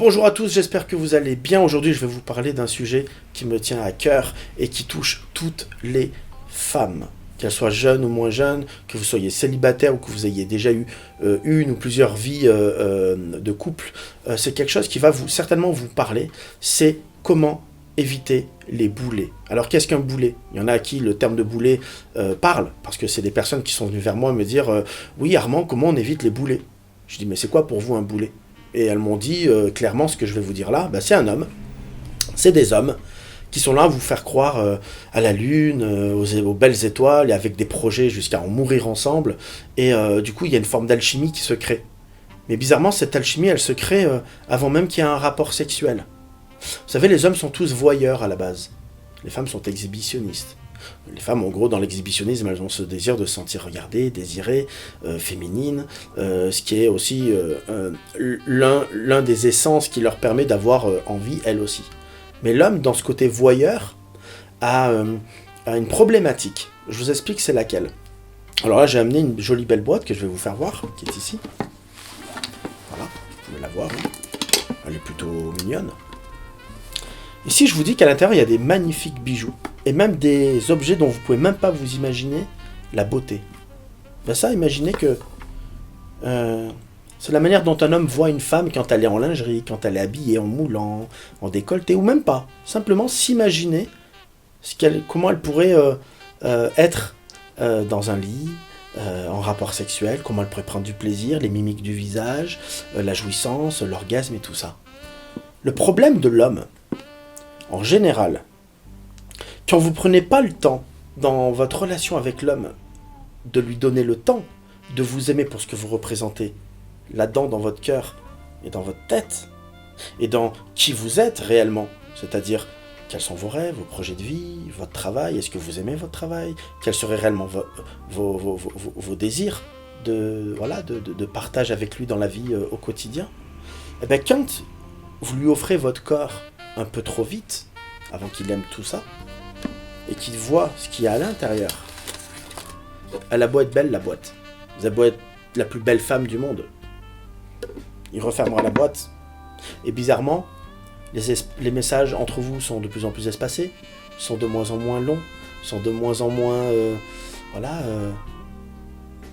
Bonjour à tous, j'espère que vous allez bien. Aujourd'hui, je vais vous parler d'un sujet qui me tient à cœur et qui touche toutes les femmes. Qu'elles soient jeunes ou moins jeunes, que vous soyez célibataire ou que vous ayez déjà eu une ou plusieurs vies de couple, c'est quelque chose qui va certainement vous parler. C'est comment éviter les boulets. Alors qu'est-ce qu'un boulet ? Il y en a à qui le terme de boulet parle, parce que c'est des personnes qui sont venues vers moi me dire oui Armand, comment on évite les boulets ? Je dis mais c'est quoi pour vous un boulet ? Et elles m'ont dit clairement ce que je vais vous dire là, c'est un homme, c'est des hommes qui sont là à vous faire croire à la lune, aux belles étoiles, et avec des projets jusqu'à en mourir ensemble, et du coup il y a une forme d'alchimie qui se crée. Mais bizarrement cette alchimie elle se crée avant même qu'il y ait un rapport sexuel. Vous savez, les hommes sont tous voyeurs à la base, les femmes sont exhibitionnistes. Les femmes, en gros, dans l'exhibitionnisme, elles ont ce désir de se sentir regardées, désirées, féminines, ce qui est aussi l'un des essences qui leur permet d'avoir envie, elles aussi. Mais l'homme, dans ce côté voyeur, a une problématique. Je vous explique c'est laquelle. Alors là, j'ai amené une jolie belle boîte que je vais vous faire voir, qui est ici. Voilà, vous pouvez la voir. Hein. Elle est plutôt mignonne. Ici, je vous dis qu'à l'intérieur, il y a des magnifiques bijoux. Et même des objets dont vous ne pouvez même pas vous imaginer la beauté. Ça, imaginez que c'est la manière dont un homme voit une femme quand elle est en lingerie, quand elle est habillée en moulant, en décolleté, ou même pas. Simplement s'imaginer comment elle pourrait être dans un lit, en rapport sexuel, comment elle pourrait prendre du plaisir, les mimiques du visage, la jouissance, l'orgasme et tout ça. Le problème de l'homme, en général, quand vous ne prenez pas le temps, dans votre relation avec l'homme, de lui donner le temps, de vous aimer pour ce que vous représentez, là-dedans, dans votre cœur et dans votre tête, et dans qui vous êtes réellement, c'est-à-dire quels sont vos rêves, vos projets de vie, votre travail, est-ce que vous aimez votre travail, quels seraient réellement vos désirs de partage avec lui dans la vie au quotidien. Et bien quand vous lui offrez votre corps un peu trop vite, avant qu'il aime tout ça, et qu'il voit ce qu'il y a à l'intérieur. Elle a beau être belle, la boîte. Vous avez beau être la plus belle femme du monde. Il refermera la boîte. Et bizarrement, les messages entre vous sont de plus en plus espacés, sont de moins en moins longs, sont de moins en moins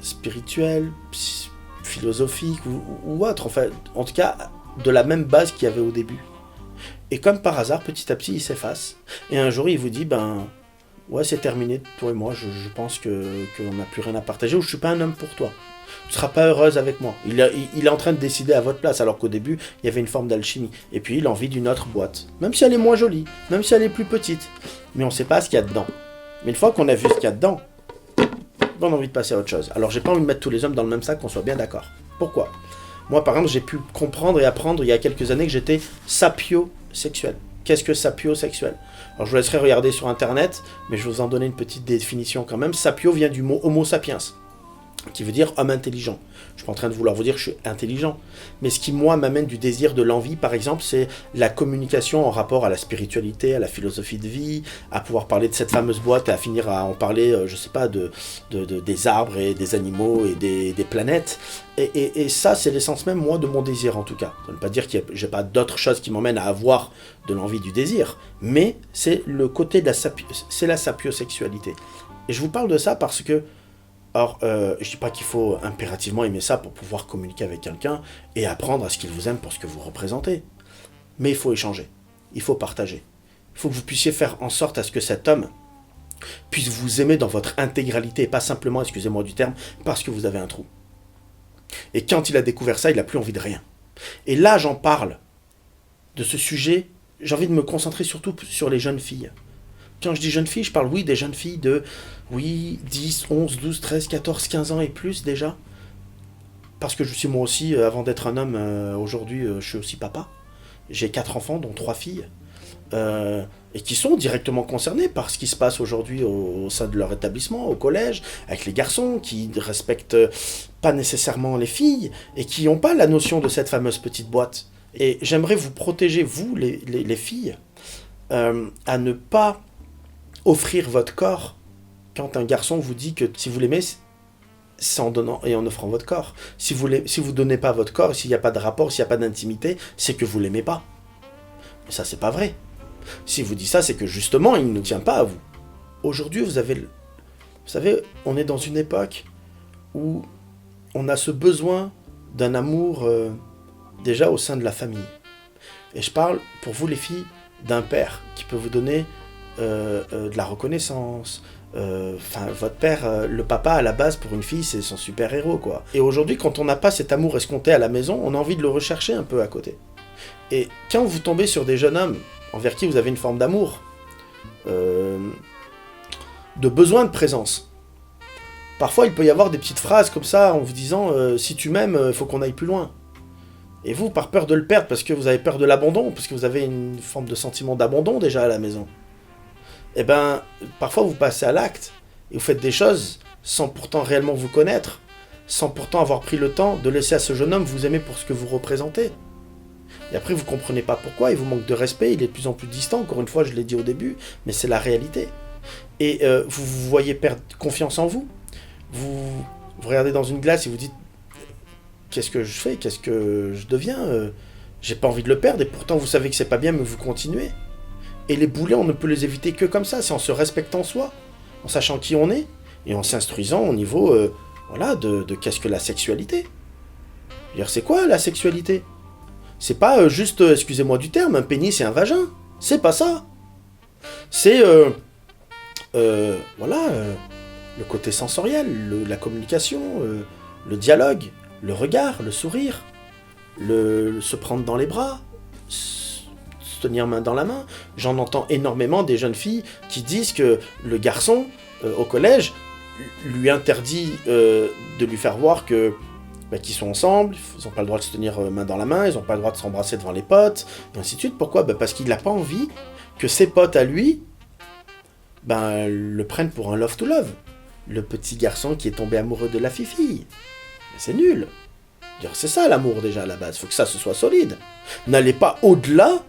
spirituels, philosophiques ou autres. Enfin, en tout cas, de la même base qu'il y avait au début. Et comme par hasard, petit à petit, il s'efface. Et un jour, il vous dit, ouais, c'est terminé, toi et moi, je pense qu'on n'a plus rien à partager, ou je suis pas un homme pour toi. Tu ne seras pas heureuse avec moi. Il est en train de décider à votre place, alors qu'au début, il y avait une forme d'alchimie. Et puis, il a envie d'une autre boîte. Même si elle est moins jolie, même si elle est plus petite. Mais on ne sait pas ce qu'il y a dedans. Mais une fois qu'on a vu ce qu'il y a dedans, on a envie de passer à autre chose. Alors, j'ai pas envie de mettre tous les hommes dans le même sac, qu'on soit bien d'accord. Pourquoi ? Moi, par exemple, j'ai pu comprendre et apprendre il y a quelques années que j'étais sapiosexuel. Qu'est-ce que sapiosexuel ? Alors, je vous laisserai regarder sur Internet, mais je vais vous en donner une petite définition quand même. Sapio vient du mot homo sapiens, qui veut dire homme intelligent. Je suis pas en train de vouloir vous dire que je suis intelligent, mais ce qui, moi, m'amène du désir, de l'envie, par exemple, c'est la communication en rapport à la spiritualité, à la philosophie de vie, à pouvoir parler de cette fameuse boîte et à finir à en parler, je sais pas, des arbres et des animaux et des planètes. Et ça, c'est l'essence même, moi, de mon désir, en tout cas. Ça ne veut pas dire que j'ai pas d'autres choses qui m'emmènent à avoir de l'envie, du désir, mais c'est le côté de la sapiosexualité. Et je vous parle de ça parce que or, je ne dis pas qu'il faut impérativement aimer ça pour pouvoir communiquer avec quelqu'un et apprendre à ce qu'il vous aime pour ce que vous représentez. Mais il faut échanger, il faut partager. Il faut que vous puissiez faire en sorte à ce que cet homme puisse vous aimer dans votre intégralité et pas simplement, excusez-moi du terme, parce que vous avez un trou. Et quand il a découvert ça, il n'a plus envie de rien. Et là, j'en parle de ce sujet, j'ai envie de me concentrer surtout sur les jeunes filles. Quand je dis jeunes filles, je parle, des jeunes filles de, 10, 11, 12, 13, 14, 15 ans et plus déjà. Parce que je suis moi aussi, avant d'être un homme, aujourd'hui, je suis aussi papa. J'ai 4 enfants, dont 3 filles. Et qui sont directement concernés par ce qui se passe aujourd'hui au sein de leur établissement, au collège, avec les garçons qui ne respectent pas nécessairement les filles et qui n'ont pas la notion de cette fameuse petite boîte. Et j'aimerais vous protéger, vous, les filles, à ne pas offrir votre corps quand un garçon vous dit que si vous l'aimez, c'est en donnant et en offrant votre corps. Si vous donnez pas votre corps, s'il n'y a pas de rapport, s'il n'y a pas d'intimité, c'est que vous l'aimez pas. Mais ça, c'est pas vrai. Si vous dites ça, c'est que justement, il ne tient pas à vous. Aujourd'hui, vous savez, on est dans une époque où on a ce besoin d'un amour déjà au sein de la famille. Et je parle, pour vous les filles, d'un père qui peut vous donner de la reconnaissance. Votre père, le papa à la base pour une fille, c'est son super-héros, quoi. Et aujourd'hui, quand on n'a pas cet amour escompté à la maison, on a envie de le rechercher un peu à côté. Et quand vous tombez sur des jeunes hommes envers qui vous avez une forme d'amour, de besoin de présence, parfois il peut y avoir des petites phrases comme ça en vous disant si tu m'aimes, il faut qu'on aille plus loin. Et vous, par peur de le perdre, parce que vous avez peur de l'abandon, parce que vous avez une forme de sentiment d'abandon déjà à la maison, eh ben, parfois vous passez à l'acte et vous faites des choses sans pourtant réellement vous connaître, sans pourtant avoir pris le temps de laisser à ce jeune homme vous aimer pour ce que vous représentez. Et après, vous comprenez pas pourquoi, il vous manque de respect, il est de plus en plus distant, encore une fois, je l'ai dit au début, mais c'est la réalité. Et vous vous voyez perdre confiance en vous. Vous regardez dans une glace et vous dites qu'est-ce que je fais, qu'est-ce que je deviens, j'ai pas envie de le perdre, et pourtant vous savez que c'est pas bien, mais vous continuez. Et les boulets, on ne peut les éviter que comme ça, c'est en se respectant soi, en sachant qui on est, et en s'instruisant au niveau de qu'est-ce que la sexualité. C'est-à-dire, c'est quoi la sexualité? C'est pas juste, excusez-moi du terme, un pénis et un vagin. C'est pas ça. C'est, le côté sensoriel, la communication, le dialogue, le regard, le sourire, se prendre dans les bras, se tenir main dans la main. J'en entends énormément des jeunes filles qui disent que le garçon, au collège, lui interdit de lui faire voir que qu'ils sont ensemble, ils n'ont pas le droit de se tenir main dans la main, ils n'ont pas le droit de s'embrasser devant les potes, et ainsi de suite. Pourquoi? Parce qu'il n'a pas envie que ses potes à lui le prennent pour un love to love. Le petit garçon qui est tombé amoureux de la fille. C'est nul. C'est ça l'amour déjà à la base, il faut que ça se soit solide. N'allez pas au-delà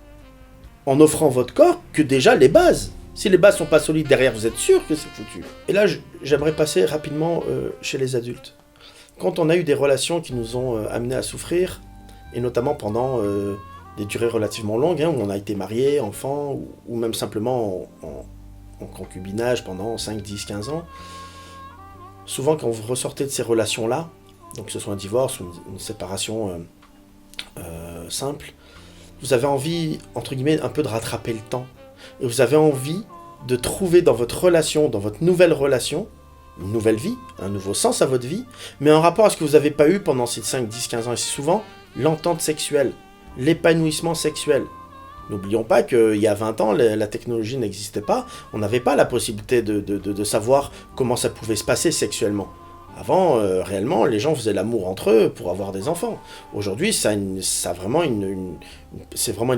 en offrant votre corps que déjà les bases. Si les bases sont pas solides derrière, vous êtes sûr que c'est foutu. Et là, j'aimerais passer rapidement chez les adultes. Quand on a eu des relations qui nous ont amenés à souffrir, et notamment pendant des durées relativement longues, où on a été marié, enfant, ou même simplement en concubinage pendant 5, 10, 15 ans, souvent quand vous ressortez de ces relations-là, donc que ce soit un divorce ou une séparation simple, vous avez envie, entre guillemets, un peu de rattraper le temps. Et vous avez envie de trouver dans votre relation, dans votre nouvelle relation, une nouvelle vie, un nouveau sens à votre vie, mais en rapport à ce que vous n'avez pas eu pendant ces 5, 10, 15 ans. Et c'est souvent l'entente sexuelle, l'épanouissement sexuel. N'oublions pas qu'il y a 20 ans, la technologie n'existait pas, on n'avait pas la possibilité de savoir comment ça pouvait se passer sexuellement. Avant, réellement, les gens faisaient l'amour entre eux pour avoir des enfants. Aujourd'hui, c'est vraiment une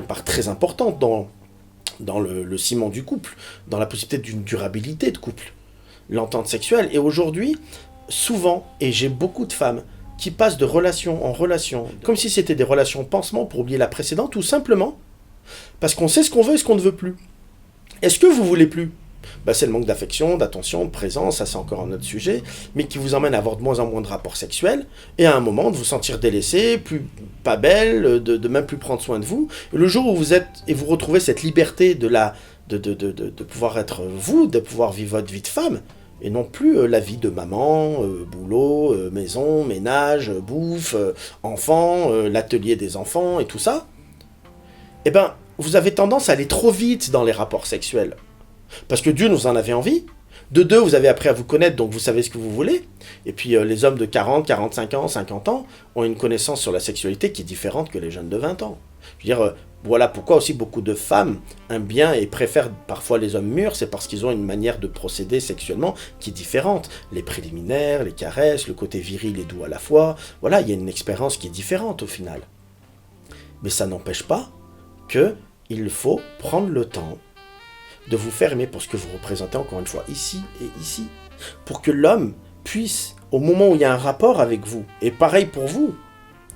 part très importante dans le ciment du couple, dans la possibilité d'une durabilité de couple. L'entente sexuelle. Et aujourd'hui, souvent, et j'ai beaucoup de femmes qui passent de relation en relation, comme si c'était des relations pansement pour oublier la précédente, tout simplement parce qu'on sait ce qu'on veut et ce qu'on ne veut plus. Est-ce que vous voulez plus? C'est le manque d'affection, d'attention, de présence, ça c'est encore un autre sujet, mais qui vous emmène à avoir de moins en moins de rapports sexuels, et à un moment de vous sentir délaissé, pas belle, de même plus prendre soin de vous. Et le jour où vous êtes, et vous retrouvez cette liberté de pouvoir être vous, de pouvoir vivre votre vie de femme, et non plus la vie de maman, boulot, maison, ménage, bouffe, enfant, l'atelier des enfants et tout ça, vous avez tendance à aller trop vite dans les rapports sexuels. Parce que d'une, vous en avez envie, de deux, vous avez appris à vous connaître, donc vous savez ce que vous voulez, et puis les hommes de 40, 45 ans, 50 ans ont une connaissance sur la sexualité qui est différente que les jeunes de 20 ans. Je veux dire, voilà pourquoi aussi beaucoup de femmes aiment bien et préfèrent parfois les hommes mûrs, c'est parce qu'ils ont une manière de procéder sexuellement qui est différente. Les préliminaires, les caresses, le côté viril et doux à la fois, voilà, il y a une expérience qui est différente au final. Mais ça n'empêche pas qu'il faut prendre le temps de vous faire aimer pour ce que vous représentez, encore une fois, ici et ici, pour que l'homme puisse, au moment où il y a un rapport avec vous, et pareil pour vous,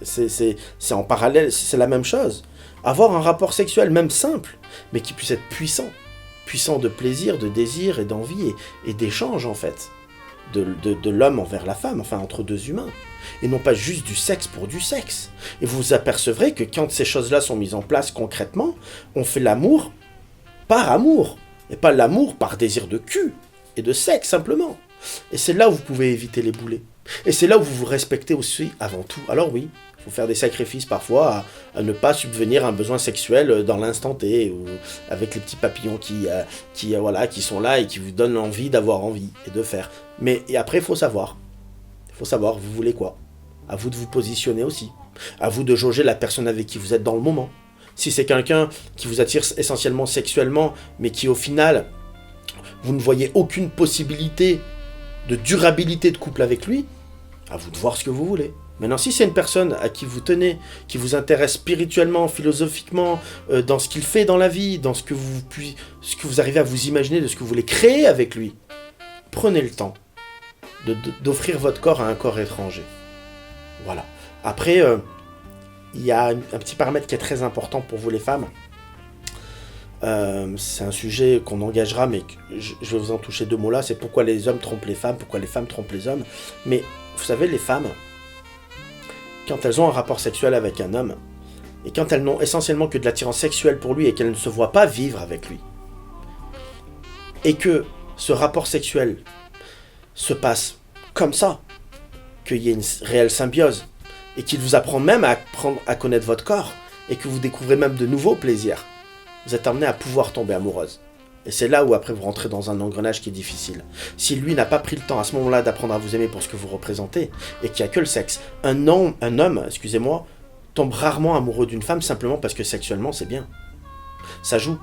c'est en parallèle, c'est la même chose, avoir un rapport sexuel, même simple, mais qui puisse être puissant de plaisir, de désir et d'envie et d'échange, en fait. de l'homme envers la femme, enfin entre deux humains, et non pas juste du sexe pour du sexe. Et vous vous apercevrez que quand ces choses-là sont mises en place concrètement, on fait l'amour par amour, et pas l'amour par désir de cul et de sexe simplement. Et c'est là où vous pouvez éviter les boulets. Et c'est là où vous vous respectez aussi avant tout. Alors oui, il faut faire des sacrifices parfois à ne pas subvenir à un besoin sexuel dans l'instant T, ou avec les petits papillons qui sont là et qui vous donnent envie d'avoir envie et de faire. Mais et après, il faut savoir. Il faut savoir, vous voulez quoi. À vous de vous positionner aussi. À vous de jauger la personne avec qui vous êtes dans le moment. Si c'est quelqu'un qui vous attire essentiellement sexuellement, mais qui au final, vous ne voyez aucune possibilité de durabilité de couple avec lui, à vous de voir ce que vous voulez. Maintenant, si c'est une personne à qui vous tenez, qui vous intéresse spirituellement, philosophiquement, dans ce qu'il fait dans la vie, dans ce que vous arrivez à vous imaginer, de ce que vous voulez créer avec lui, prenez le temps d'offrir votre corps à un corps étranger. Voilà. Après, il y a un petit paramètre qui est très important pour vous les femmes. C'est un sujet qu'on engagera, mais je vais vous en toucher deux mots là. C'est pourquoi les hommes trompent les femmes, pourquoi les femmes trompent les hommes. Mais vous savez, les femmes, quand elles ont un rapport sexuel avec un homme, et quand elles n'ont essentiellement que de l'attirance sexuelle pour lui et qu'elles ne se voient pas vivre avec lui, et que ce rapport sexuel se passe comme ça, qu'il y ait une réelle symbiose, et qu'il vous apprend même à apprendre à connaître votre corps, et que vous découvrez même de nouveaux plaisirs, vous êtes amené à pouvoir tomber amoureuse. Et c'est là où après vous rentrez dans un engrenage qui est difficile. Si lui n'a pas pris le temps à ce moment-là d'apprendre à vous aimer pour ce que vous représentez, et qu'il n'y a que le sexe, un homme, tombe rarement amoureux d'une femme simplement parce que sexuellement c'est bien. Ça joue.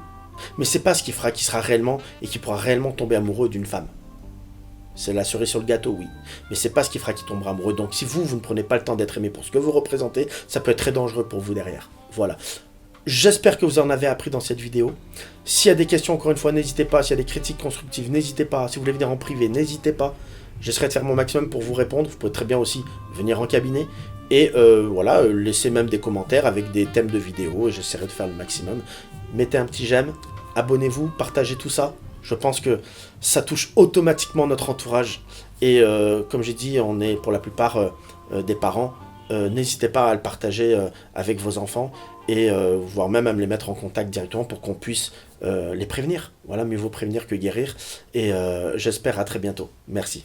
Mais c'est pas ce qui fera qu'il sera réellement et qu'il pourra réellement tomber amoureux d'une femme. C'est la cerise sur le gâteau, oui. Mais c'est pas ce qui fera qu'il tombera amoureux. Donc si vous ne prenez pas le temps d'être aimé pour ce que vous représentez, ça peut être très dangereux pour vous derrière. Voilà. J'espère que vous en avez appris dans cette vidéo. S'il y a des questions, encore une fois, n'hésitez pas. S'il y a des critiques constructives, n'hésitez pas. Si vous voulez venir en privé, n'hésitez pas. J'essaierai de faire mon maximum pour vous répondre. Vous pouvez très bien aussi venir en cabinet. Et voilà, laissez même des commentaires avec des thèmes de vidéos. Et j'essaierai de faire le maximum. Mettez un petit j'aime. Abonnez-vous, partagez tout ça. Je pense que ça touche automatiquement notre entourage. Et comme j'ai dit, on est pour la plupart des parents. N'hésitez pas à le partager avec vos enfants et voire même à me les mettre en contact directement pour qu'on puisse les prévenir. Voilà, mieux vaut prévenir que guérir. Et j'espère à très bientôt. Merci.